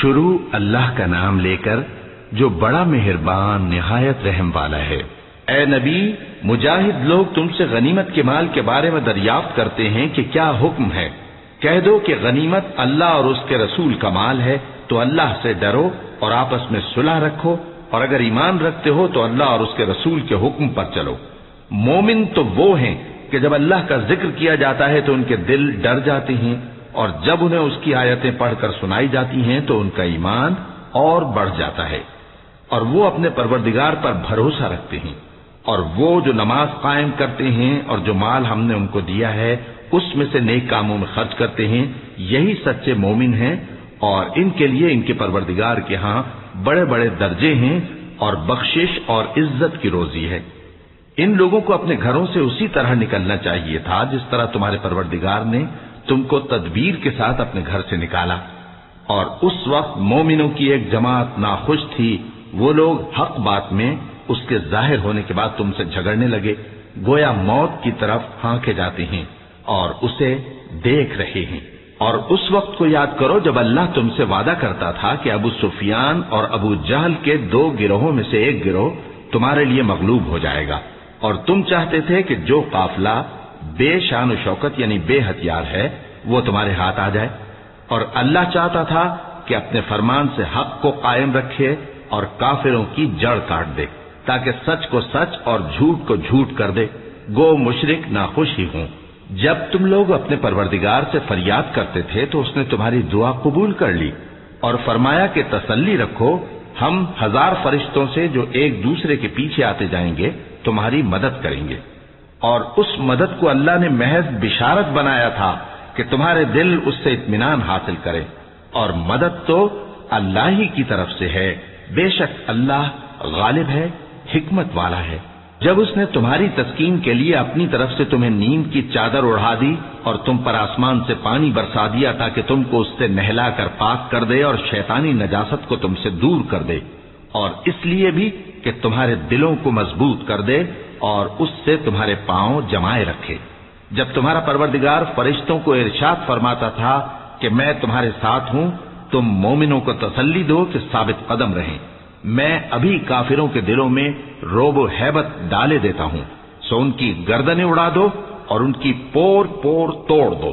شروع اللہ کا نام لے کر جو بڑا مہربان نہایت رحم والا ہے۔ اے نبی، مجاہد لوگ تم سے غنیمت کے مال کے بارے میں دریافت کرتے ہیں کہ کیا حکم ہے۔ کہہ دو کہ غنیمت اللہ اور اس کے رسول کا مال ہے، تو اللہ سے ڈرو اور آپس میں صلح رکھو، اور اگر ایمان رکھتے ہو تو اللہ اور اس کے رسول کے حکم پر چلو۔ مومن تو وہ ہیں کہ جب اللہ کا ذکر کیا جاتا ہے تو ان کے دل ڈر جاتے ہیں، اور جب انہیں اس کی آیتیں پڑھ کر سنائی جاتی ہیں تو ان کا ایمان اور بڑھ جاتا ہے، اور وہ اپنے پروردگار پر بھروسہ رکھتے ہیں، اور وہ جو نماز قائم کرتے ہیں اور جو مال ہم نے ان کو دیا ہے اس میں سے نیک کاموں میں خرچ کرتے ہیں، یہی سچے مومن ہیں، اور ان کے لیے ان کے پروردگار کے ہاں بڑے بڑے درجے ہیں اور بخشش اور عزت کی روزی ہے۔ ان لوگوں کو اپنے گھروں سے اسی طرح نکلنا چاہیے تھا جس طرح تمہارے پروردگار نے تم کو تدبیر کے ساتھ اپنے گھر سے نکالا، اور اس وقت مومنوں کی ایک جماعت ناخوش تھی، وہ لوگ حق بات میں اس کے ظاہر ہونے کے بعد تم سے جھگڑنے لگے، گویا موت کی طرف ہانکے جاتے ہیں اور اسے دیکھ رہے ہیں۔ اور اس وقت کو یاد کرو جب اللہ تم سے وعدہ کرتا تھا کہ ابو سفیان اور ابو جہل کے 2 گروہوں میں سے ایک گروہ تمہارے لیے مغلوب ہو جائے گا، اور تم چاہتے تھے کہ جو قافلہ بے شان و شوکت یعنی بے ہتھیار ہے وہ تمہارے ہاتھ آ جائے، اور اللہ چاہتا تھا کہ اپنے فرمان سے حق کو قائم رکھے اور کافروں کی جڑ کاٹ دے، تاکہ سچ کو سچ اور جھوٹ کو جھوٹ کر دے، گو مشرک ناخوش ہی ہوں۔ جب تم لوگ اپنے پروردگار سے فریاد کرتے تھے تو اس نے تمہاری دعا قبول کر لی اور فرمایا کہ تسلی رکھو، ہم 1000 فرشتوں سے جو ایک دوسرے کے پیچھے آتے جائیں گے تمہاری مدد کریں گے، اور اس مدد کو اللہ نے محض بشارت بنایا تھا کہ تمہارے دل اس سے اطمینان حاصل کرے، اور مدد تو اللہ ہی کی طرف سے ہے، بے شک اللہ غالب ہے، حکمت والا ہے۔ جب اس نے تمہاری تسکین کے لیے اپنی طرف سے تمہیں نیند کی چادر اڑا دی اور تم پر آسمان سے پانی برسا دیا تاکہ تم کو اس سے نہلا کر پاک کر دے اور شیطانی نجاست کو تم سے دور کر دے، اور اس لیے بھی کہ تمہارے دلوں کو مضبوط کر دے اور اس سے تمہارے پاؤں جمائے رکھے۔ جب تمہارا پروردگار فرشتوں کو ارشاد فرماتا تھا کہ میں تمہارے ساتھ ہوں، تم مومنوں کو تسلی دو کہ ثابت قدم رہیں، میں ابھی کافروں کے دلوں میں روب و ہیبت ڈالے دیتا ہوں، سو ان کی گردنیں اڑا دو اور ان کی پور پور توڑ دو۔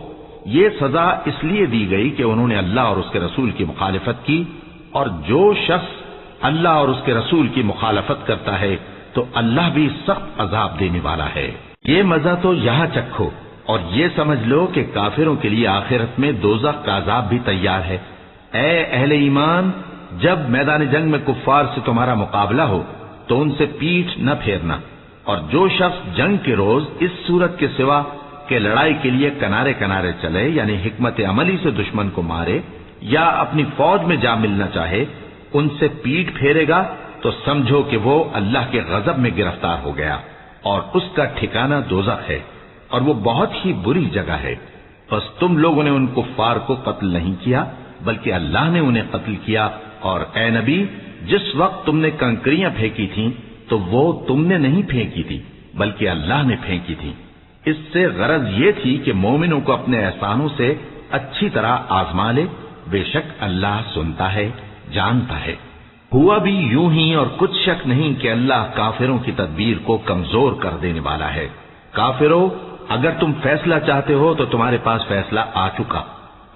یہ سزا اس لیے دی گئی کہ انہوں نے اللہ اور اس کے رسول کی مخالفت کی، اور جو شخص اللہ اور اس کے رسول کی مخالفت کرتا ہے تو اللہ بھی سخت عذاب دینے والا ہے۔ یہ مزہ تو یہاں چکھو، اور یہ سمجھ لو کہ کافروں کے لیے آخرت میں دوزخ کا عذاب بھی تیار ہے۔ اے اہل ایمان، جب میدان جنگ میں کفار سے تمہارا مقابلہ ہو تو ان سے پیٹھ نہ پھیرنا، اور جو شخص جنگ کے روز اس صورت کے سوا کہ لڑائی کے لیے کنارے کنارے چلے یعنی حکمت عملی سے دشمن کو مارے یا اپنی فوج میں جا ملنا چاہے، ان سے پیٹھ پھیرے گا تو سمجھو کہ وہ اللہ کے غضب میں گرفتار ہو گیا، اور اس کا ٹھکانہ دوزخ ہے، اور وہ بہت ہی بری جگہ ہے۔ بس تم لوگوں نے ان کفار کو قتل نہیں کیا بلکہ اللہ نے انہیں قتل کیا، اور اے نبی، جس وقت تم نے کنکریاں پھینکی تھیں تو وہ تم نے نہیں پھینکی تھی بلکہ اللہ نے پھینکی تھی۔ اس سے غرض یہ تھی کہ مومنوں کو اپنے احسانوں سے اچھی طرح آزما لے، بے شک اللہ سنتا ہے، جانتا ہے۔ ہوا بھی یوں ہی، اور کچھ شک نہیں کہ اللہ کافروں کی تدبیر کو کمزور کر دینے والا ہے۔ کافروں، اگر تم فیصلہ چاہتے ہو تو تمہارے پاس فیصلہ آ چکا،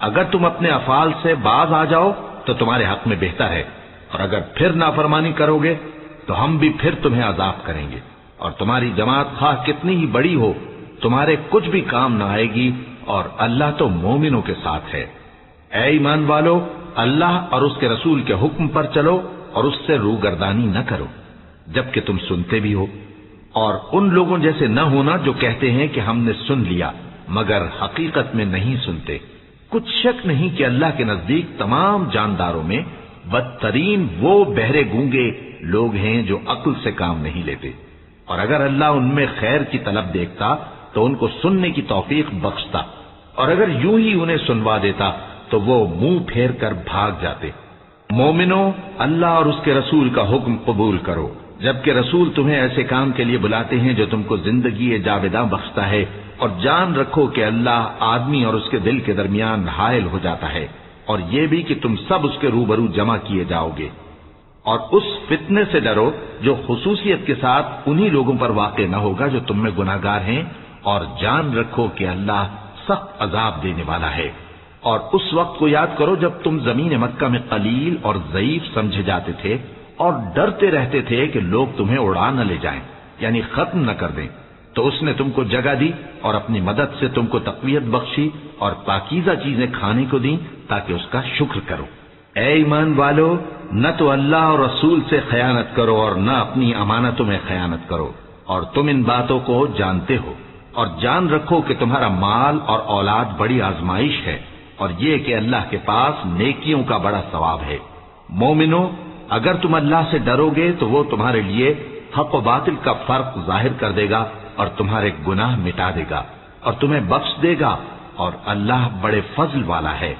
اگر تم اپنے افعال سے باز آ جاؤ تو تمہارے حق میں بہتر ہے، اور اگر پھر نافرمانی کرو گے تو ہم بھی پھر تمہیں عذاب کریں گے، اور تمہاری جماعت خواہ کتنی ہی بڑی ہو تمہارے کچھ بھی کام نہ آئے گی، اور اللہ تو مومنوں کے ساتھ ہے۔ اے ایمان والو، اللہ اور اس کے رسول کے حکم پر چلو اور اس سے روگردانی نہ کرو جبکہ تم سنتے بھی ہو، اور ان لوگوں جیسے نہ ہونا جو کہتے ہیں کہ ہم نے سن لیا مگر حقیقت میں نہیں سنتے۔ کچھ شک نہیں کہ اللہ کے نزدیک تمام جانداروں میں بدترین وہ بہرے گونگے لوگ ہیں جو عقل سے کام نہیں لیتے، اور اگر اللہ ان میں خیر کی طلب دیکھتا تو ان کو سننے کی توفیق بخشتا، اور اگر یوں ہی انہیں سنوا دیتا تو وہ منہ پھیر کر بھاگ جاتے۔ مومنوں، اللہ اور اس کے رسول کا حکم قبول کرو، جبکہ رسول تمہیں ایسے کام کے لیے بلاتے ہیں جو تم کو زندگی جاوداں بخشتا ہے، اور جان رکھو کہ اللہ آدمی اور اس کے دل کے درمیان حائل ہو جاتا ہے، اور یہ بھی کہ تم سب اس کے روبرو جمع کیے جاؤ گے. اور اس فتنے سے ڈرو جو خصوصیت کے ساتھ انہی لوگوں پر واقع نہ ہوگا جو تم میں گناہگار ہیں، اور جان رکھو کہ اللہ سخت عذاب دینے والا ہے. اور اس وقت کو یاد کرو جب تم زمین مکہ میں قلیل اور ضعیف سمجھے جاتے تھے اور ڈرتے رہتے تھے کہ لوگ تمہیں اڑا نہ لے جائیں، یعنی ختم نہ کر دیں. تو اس نے تم کو جگہ دی اور اپنی مدد سے تم کو تقویت بخشی اور پاکیزہ چیزیں کھانے کو دیں تاکہ اس کا شکر کرو. اے ایمان والو، نہ تو اللہ اور رسول سے خیانت کرو اور نہ اپنی امانتوں میں خیانت کرو، اور تم ان باتوں کو جانتے ہو. اور جان رکھو کہ تمہارا مال اور اولاد بڑی آزمائش ہے، اور یہ کہ اللہ کے پاس نیکیوں کا بڑا ثواب ہے. مومنو، اگر تم اللہ سے ڈرو گے تو وہ تمہارے لیے حق و باطل کا فرق ظاہر کر دے گا اور تمہارے گناہ مٹا دے گا اور تمہیں بخش دے گا، اور اللہ بڑے فضل والا ہے.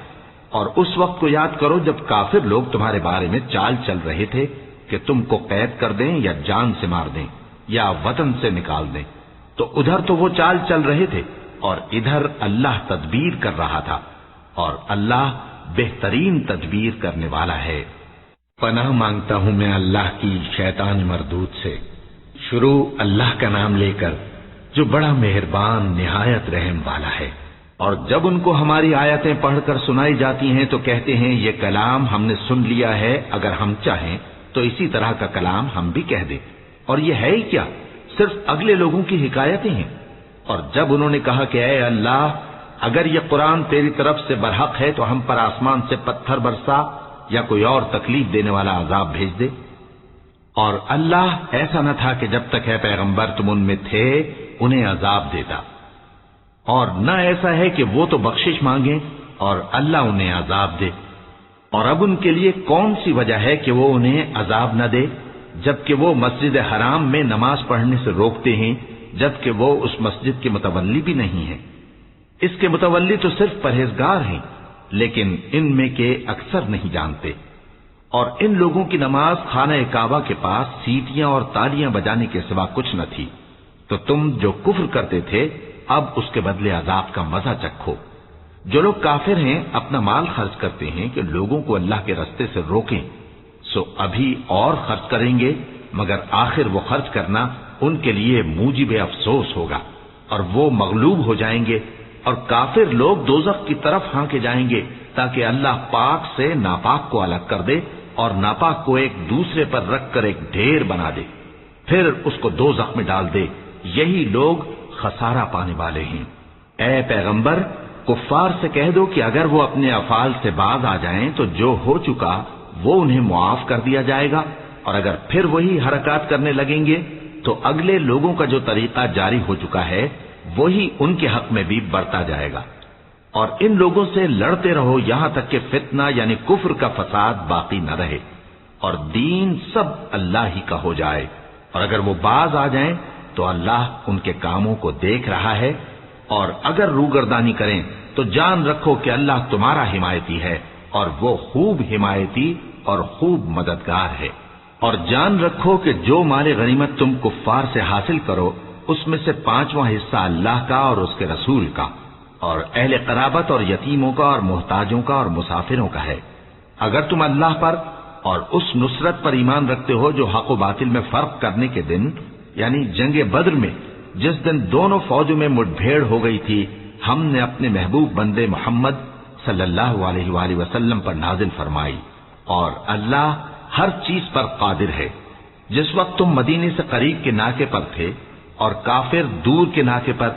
اور اس وقت کو یاد کرو جب کافر لوگ تمہارے بارے میں چال چل رہے تھے کہ تم کو قید کر دیں یا جان سے مار دیں یا وطن سے نکال دیں. تو ادھر تو وہ چال چل رہے تھے اور ادھر اللہ تدبیر کر رہا تھا، اور اللہ بہترین تدبیر کرنے والا ہے. پناہ مانگتا ہوں میں اللہ کی شیطان مردود سے. شروع اللہ کا نام لے کر جو بڑا مہربان نہایت رحم والا ہے. اور جب ان کو ہماری آیتیں پڑھ کر سنائی جاتی ہیں تو کہتے ہیں یہ کلام ہم نے سن لیا ہے، اگر ہم چاہیں تو اسی طرح کا کلام ہم بھی کہہ دیں. اور یہ ہے ہی کیا، صرف اگلے لوگوں کی حکایتیں ہیں. اور جب انہوں نے کہا کہ اے اللہ، اگر یہ قرآن تیری طرف سے برحق ہے تو ہم پر آسمان سے پتھر برسا یا کوئی اور تکلیف دینے والا عذاب بھیج دے. اور اللہ ایسا نہ تھا کہ جب تک ہے پیغمبر تم ان میں تھے انہیں عذاب دیتا، اور نہ ایسا ہے کہ وہ تو بخشش مانگیں اور اللہ انہیں عذاب دے. اور اب ان کے لیے کون سی وجہ ہے کہ وہ انہیں عذاب نہ دے، جبکہ وہ مسجد حرام میں نماز پڑھنے سے روکتے ہیں، جبکہ وہ اس مسجد کے متولی بھی نہیں ہیں. اس کے متولی تو صرف پرہیزگار ہیں، لیکن ان میں کے اکثر نہیں جانتے. اور ان لوگوں کی نماز خانہ کعبہ کے پاس سیٹیاں اور تالیاں بجانے کے سوا کچھ نہ تھی. تو تم جو کفر کرتے تھے اب اس کے بدلے عذاب کا مزہ چکھو. جو لوگ کافر ہیں اپنا مال خرچ کرتے ہیں کہ لوگوں کو اللہ کے رستے سے روکیں، سو ابھی اور خرچ کریں گے، مگر آخر وہ خرچ کرنا ان کے لیے موجب افسوس ہوگا اور وہ مغلوب ہو جائیں گے. اور کافر لوگ دوزخ کی طرف ہانکے جائیں گے تاکہ اللہ پاک سے ناپاک کو الگ کر دے اور ناپاک کو ایک دوسرے پر رکھ کر ایک ڈھیر بنا دے، پھر اس کو دوزخ میں ڈال دے. یہی لوگ خسارہ پانے والے ہیں. اے پیغمبر، کفار سے کہہ دو کہ اگر وہ اپنے افعال سے باز آ جائیں تو جو ہو چکا وہ انہیں معاف کر دیا جائے گا، اور اگر پھر وہی حرکات کرنے لگیں گے تو اگلے لوگوں کا جو طریقہ جاری ہو چکا ہے وہی ان کے حق میں بھی برتا جائے گا. اور ان لوگوں سے لڑتے رہو یہاں تک کہ فتنہ یعنی کفر کا فساد باقی نہ رہے اور دین سب اللہ ہی کا ہو جائے. اور اگر وہ باز آ جائیں تو اللہ ان کے کاموں کو دیکھ رہا ہے، اور اگر روگردانی کریں تو جان رکھو کہ اللہ تمہارا حمایتی ہے اور وہ خوب حمایتی اور خوب مددگار ہے. اور جان رکھو کہ جو مال غنیمت تم کفار سے حاصل کرو اس میں سے 5واں حصہ اللہ کا اور اس کے رسول کا اور اہل قرابت اور یتیموں کا اور محتاجوں کا اور مسافروں کا ہے. اگر تم اللہ پر اور اس نصرت پر ایمان رکھتے ہو جو حق و باطل میں فرق کرنے کے دن یعنی جنگ بدر میں جس دن دونوں فوجوں میں مٹ بھیڑ ہو گئی تھی، ہم نے اپنے محبوب بندے محمد صلی اللہ علیہ وآلہ وسلم پر نازل فرمائی. اور اللہ ہر چیز پر قادر ہے. جس وقت تم مدینے سے قریب کے ناکے پر تھے اور کافر دور کے ناکے پر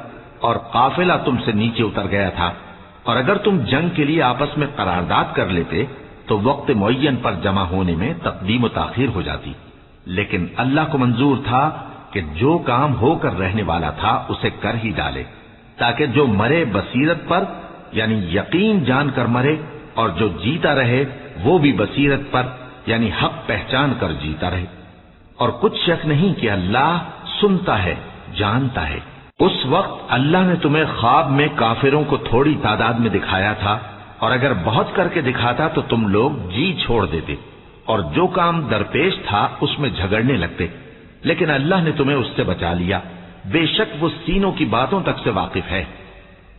اور قافلہ تم سے نیچے اتر گیا تھا، اور اگر تم جنگ کے لیے آپس میں قرارداد کر لیتے تو وقت معین پر جمع ہونے میں تقدیم و تاخیر ہو جاتی، لیکن اللہ کو منظور تھا کہ جو کام ہو کر رہنے والا تھا اسے کر ہی ڈالے، تاکہ جو مرے بصیرت پر یعنی یقین جان کر مرے، اور جو جیتا رہے وہ بھی بصیرت پر یعنی حق پہچان کر جیتا رہے. اور کچھ شک نہیں کہ اللہ سنتا ہے، جانتا ہے. اس وقت اللہ نے تمہیں خواب میں کافروں کو تھوڑی تعداد میں دکھایا تھا، اور اگر بہت کر کے دکھاتا تو تم لوگ جی چھوڑ دیتے اور جو کام درپیش تھا اس میں جھگڑنے لگتے، لیکن اللہ نے تمہیں اس سے بچا لیا. بے شک وہ سینوں کی باتوں تک سے واقف ہے.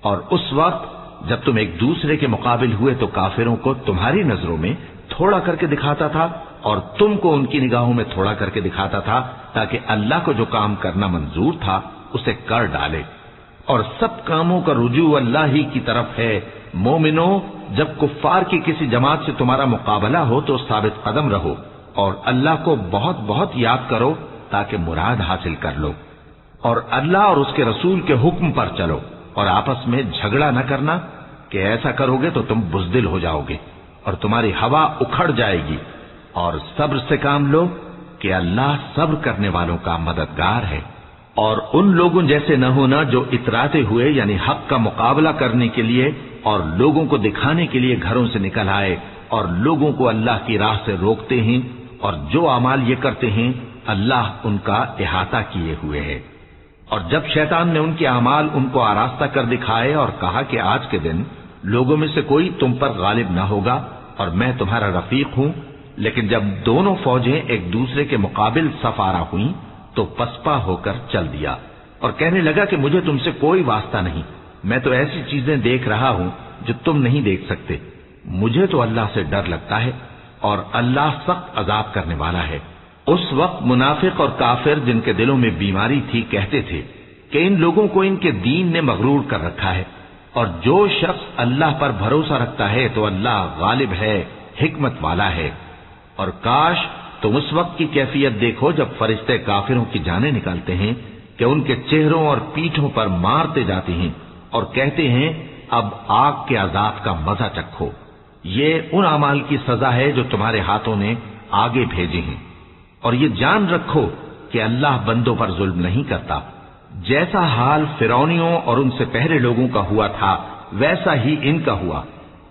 اور اس وقت جب تم ایک دوسرے کے مقابل ہوئے تو کافروں کو تمہاری نظروں میں تھوڑا کر کے دکھاتا تھا اور تم کو ان کی نگاہوں میں تھوڑا کر کے دکھاتا تھا، تاکہ اللہ کو جو کام کرنا منظور تھا اسے کر ڈالے، اور سب کاموں کا رجوع اللہ ہی کی طرف ہے۔ مومنو، جب کفار کی کسی جماعت سے تمہارا مقابلہ ہو تو ثابت قدم رہو اور اللہ کو بہت بہت یاد کرو تاکہ مراد حاصل کر لو، اور اللہ اور اس کے رسول کے حکم پر چلو، اور آپس میں جھگڑا نہ کرنا کہ ایسا کرو گے تو تم بزدل ہو جاؤ گے اور تمہاری ہوا اکھڑ جائے گی، اور صبر سے کام لو کہ اللہ صبر کرنے والوں کا مددگار ہے۔ اور ان لوگوں جیسے نہ ہونا جو اتراتے ہوئے یعنی حق کا مقابلہ کرنے کے لیے اور لوگوں کو دکھانے کے لیے گھروں سے نکل آئے اور لوگوں کو اللہ کی راہ سے روکتے ہیں، اور جو اعمال یہ کرتے ہیں اللہ ان کا احاطہ کیے ہوئے ہے۔ اور جب شیطان نے ان کے اعمال ان کو آراستہ کر دکھائے اور کہا کہ آج کے دن لوگوں میں سے کوئی تم پر غالب نہ ہوگا اور میں تمہارا رفیق ہوں، لیکن جب دونوں فوجیں ایک دوسرے کے مقابل صف آرا ہوئیں تو پسپا ہو کر چل دیا اور کہنے لگا کہ مجھے تم سے کوئی واسطہ نہیں، میں تو ایسی چیزیں دیکھ رہا ہوں جو تم نہیں دیکھ سکتے، مجھے تو اللہ سے ڈر لگتا ہے اور اللہ سخت عذاب کرنے والا ہے۔ اس وقت منافق اور کافر جن کے دلوں میں بیماری تھی کہتے تھے کہ ان لوگوں کو ان کے دین نے مغرور کر رکھا ہے، اور جو شخص اللہ پر بھروسہ رکھتا ہے تو اللہ غالب ہے، حکمت والا ہے۔ اور کاش تم اس وقت کی کیفیت دیکھو جب فرشتے کافروں کی جانیں نکالتے ہیں کہ ان کے چہروں اور پیٹھوں پر مارتے جاتے ہیں اور کہتے ہیں اب آگ کے عذاب کا مزہ چکھو، یہ ان اعمال کی سزا ہے جو تمہارے ہاتھوں نے آگے بھیجے ہیں۔ اور یہ جان رکھو کہ اللہ بندوں پر ظلم نہیں کرتا، جیسا حال فرعونیوں اور ان سے پہلے لوگوں کا ہوا تھا ویسا ہی ان کا ہوا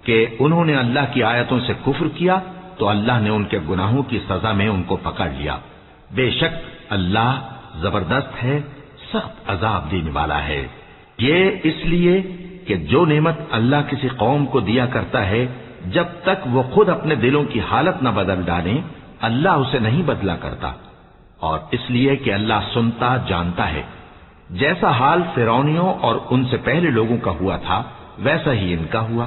کہ انہوں نے اللہ کی آیتوں سے کفر کیا تو اللہ نے ان کے گناہوں کی سزا میں ان کو پکڑ لیا۔ بے شک اللہ زبردست ہے، سخت عذاب دینے والا ہے۔ یہ اس لیے کہ جو نعمت اللہ کسی قوم کو دیا کرتا ہے جب تک وہ خود اپنے دلوں کی حالت نہ بدل ڈالیں اللہ اسے نہیں بدلا کرتا، اور اس لیے کہ اللہ سنتا جانتا ہے۔ جیسا حال فرعونیوں اور ان سے پہلے لوگوں کا ہوا تھا ویسا ہی ان کا ہوا۔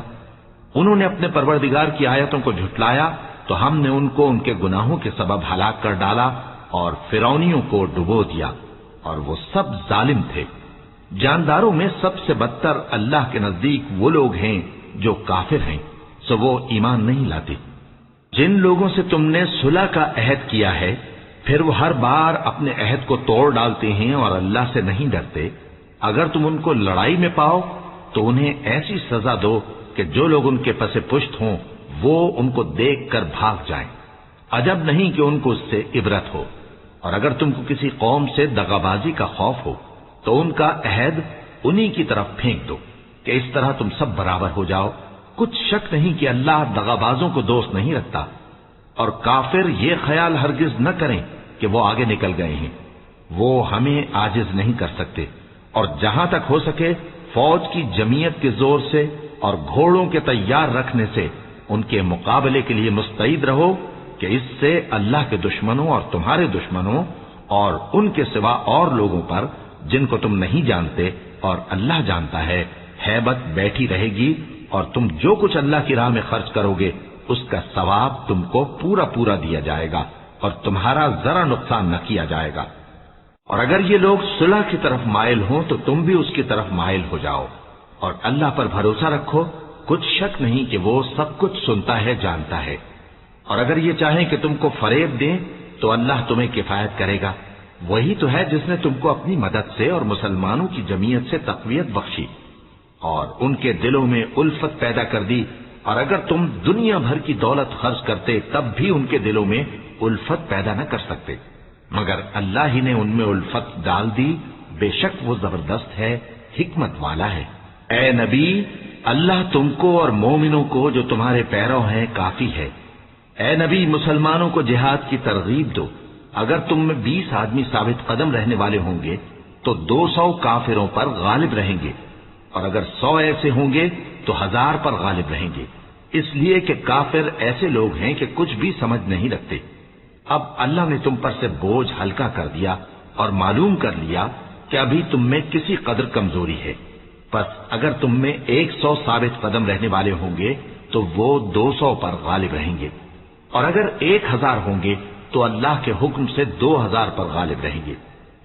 انہوں نے اپنے پروردگار کی آیتوں کو جھٹلایا تو ہم نے ان کو ان کے گناہوں کے سبب ہلاک کر ڈالا اور فرعونیوں کو ڈبو دیا، اور وہ سب ظالم تھے۔ جانداروں میں سب سے بدتر اللہ کے نزدیک وہ لوگ ہیں جو کافر ہیں، سو وہ ایمان نہیں لاتے۔ جن لوگوں سے تم نے صلح کا عہد کیا ہے پھر وہ ہر بار اپنے عہد کو توڑ ڈالتے ہیں اور اللہ سے نہیں ڈرتے، اگر تم ان کو لڑائی میں پاؤ تو انہیں ایسی سزا دو کہ جو لوگ ان کے پس پشت ہوں وہ ان کو دیکھ کر بھاگ جائیں، عجب نہیں کہ ان کو اس سے عبرت ہو۔ اور اگر تم کو کسی قوم سے دغابازی کا خوف ہو تو ان کا عہد انہی کی طرف پھینک دو کہ اس طرح تم سب برابر ہو جاؤ۔ کچھ شک نہیں کہ اللہ دغابازوں کو دوست نہیں رکھتا، اور کافر یہ خیال ہرگز نہ کریں کہ وہ آگے نکل گئے ہیں، وہ ہمیں عاجز نہیں کر سکتے۔ اور جہاں تک ہو سکے فوج کی جمعیت کے زور سے اور گھوڑوں کے تیار رکھنے سے ان کے مقابلے کے لیے مستعد رہو کہ اس سے اللہ کے دشمنوں اور تمہارے دشمنوں اور ان کے سوا اور لوگوں پر جن کو تم نہیں جانتے اور اللہ جانتا ہے ہیبت بیٹھی رہے گی، اور تم جو کچھ اللہ کی راہ میں خرچ کرو گے اس کا ثواب تم کو پورا پورا دیا جائے گا اور تمہارا ذرا نقصان نہ کیا جائے گا۔ اور اگر یہ لوگ صلح کی طرف مائل ہوں تو تم بھی اس کی طرف مائل ہو جاؤ، اور اللہ پر بھروسہ رکھو، کچھ شک نہیں کہ وہ سب کچھ سنتا ہے جانتا ہے۔ اور اگر یہ چاہیں کہ تم کو فریب دیں تو اللہ تمہیں کفایت کرے گا، وہی تو ہے جس نے تم کو اپنی مدد سے اور مسلمانوں کی جمعیت سے تقویت بخشی اور ان کے دلوں میں الفت پیدا کر دی، اور اگر تم دنیا بھر کی دولت خرچ کرتے تب بھی ان کے دلوں میں الفت پیدا نہ کر سکتے، مگر اللہ ہی نے ان میں الفت ڈال دی، بے شک وہ زبردست ہے، حکمت والا ہے۔ اے نبی، اللہ تم کو اور مومنوں کو جو تمہارے پیرو ہیں کافی ہے۔ اے نبی، مسلمانوں کو جہاد کی ترغیب دو، اگر تم میں 20 آدمی ثابت قدم رہنے والے ہوں گے تو 200 کافروں پر غالب رہیں گے، اور اگر 100 ایسے ہوں گے تو 1000 پر غالب رہیں گے، اس لیے کہ کافر ایسے لوگ ہیں کہ کچھ بھی سمجھ نہیں رکھتے۔ اب اللہ نے تم پر سے بوجھ ہلکا کر دیا اور معلوم کر لیا کہ ابھی تم میں کسی قدر کمزوری ہے، بس اگر تم میں 100 ثابت قدم رہنے والے ہوں گے تو وہ 200 پر غالب رہیں گے، اور اگر 1000 ہوں گے تو اللہ کے حکم سے 2000 پر غالب رہیں گے،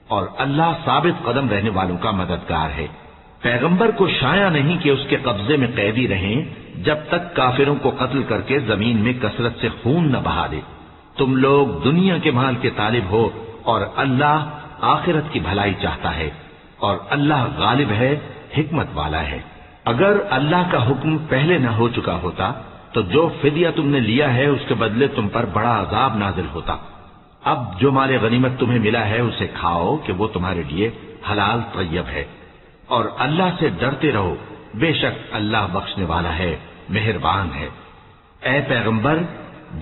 اور اللہ ثابت قدم رہنے والوں کا مددگار ہے۔ پیغمبر کو شایع نہیں کہ اس کے قبضے میں قیدی رہیں جب تک کافروں کو قتل کر کے زمین میں کثرت سے خون نہ بہا دے۔ تم لوگ دنیا کے مال کے طالب ہو اور اللہ آخرت کی بھلائی چاہتا ہے، اور اللہ غالب ہے، حکمت والا ہے۔ اگر اللہ کا حکم پہلے نہ ہو چکا ہوتا تو جو فدیہ تم نے لیا ہے اس کے بدلے تم پر بڑا عذاب نازل ہوتا۔ اب جو مال غنیمت تمہیں ملا ہے اسے کھاؤ کہ وہ تمہارے لیے حلال طیب ہے، اور اللہ سے ڈرتے رہو، بے شک اللہ بخشنے والا ہے، مہربان ہے۔ اے پیغمبر،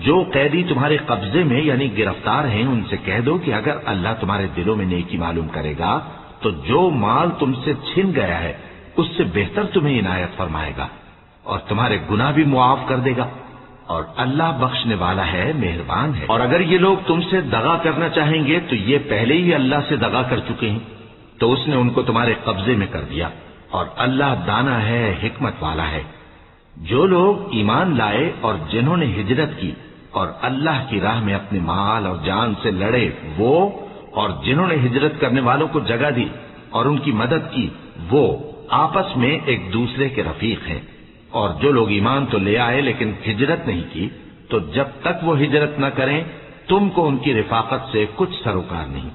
جو قیدی تمہارے قبضے میں یعنی گرفتار ہیں ان سے کہہ دو کہ اگر اللہ تمہارے دلوں میں نیکی معلوم کرے گا تو جو مال تم سے چھن گیا ہے اس سے بہتر تمہیں عنایت فرمائے گا، اور تمہارے گناہ بھی معاف کر دے گا، اور اللہ بخشنے والا ہے، مہربان ہے۔ اور اگر یہ لوگ تم سے دغا کرنا چاہیں گے تو یہ پہلے ہی اللہ سے دغا کر چکے ہیں، تو اس نے ان کو تمہارے قبضے میں کر دیا، اور اللہ دانا ہے، حکمت والا ہے۔ جو لوگ ایمان لائے اور جنہوں نے ہجرت کی اور اللہ کی راہ میں اپنے مال اور جان سے لڑے، وہ اور جنہوں نے ہجرت کرنے والوں کو جگہ دی اور ان کی مدد کی، وہ آپس میں ایک دوسرے کے رفیق ہیں۔ اور جو لوگ ایمان تو لے آئے لیکن ہجرت نہیں کی، تو جب تک وہ ہجرت نہ کریں تم کو ان کی رفاقت سے کچھ سروکار نہیں،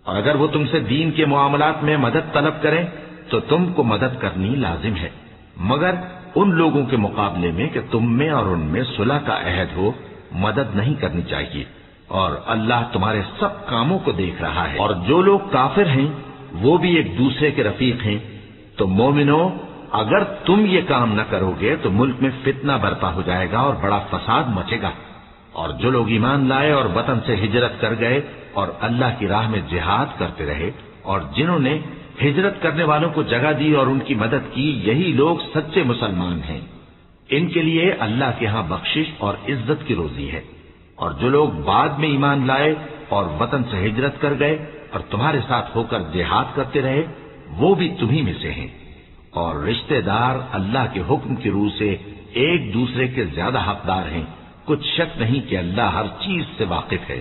اور اگر وہ تم سے دین کے معاملات میں مدد طلب کریں تو تم کو مدد کرنی لازم ہے، مگر ان لوگوں کے مقابلے میں کہ تم میں اور ان میں صلح کا عہد ہو مدد نہیں کرنی چاہیے، اور اللہ تمہارے سب کاموں کو دیکھ رہا ہے۔ اور جو لوگ کافر ہیں وہ بھی ایک دوسرے کے رفیق ہیں۔ تو مومنو، اگر تم یہ کام نہ کرو گے تو ملک میں فتنہ برپا ہو جائے گا اور بڑا فساد مچے گا، اور جو لوگ ایمان لائے اور وطن سے ہجرت کر گئے اور اللہ کی راہ میں جہاد کرتے رہے، اور جنہوں نے ہجرت کرنے والوں کو جگہ دی اور ان کی مدد کی، یہی لوگ سچے مسلمان ہیں۔ ان کے لیے اللہ کے ہاں بخشش اور عزت کی روزی ہے۔ اور جو لوگ بعد میں ایمان لائے اور وطن سے ہجرت کر گئے اور تمہارے ساتھ ہو کر جہاد کرتے رہے، وہ بھی تمہیں میں سے ہیں، اور رشتہ دار اللہ کے حکم کی روح سے ایک دوسرے کے زیادہ حقدار ہیں۔ کچھ شک نہیں کہ اللہ ہر چیز سے واقف ہے۔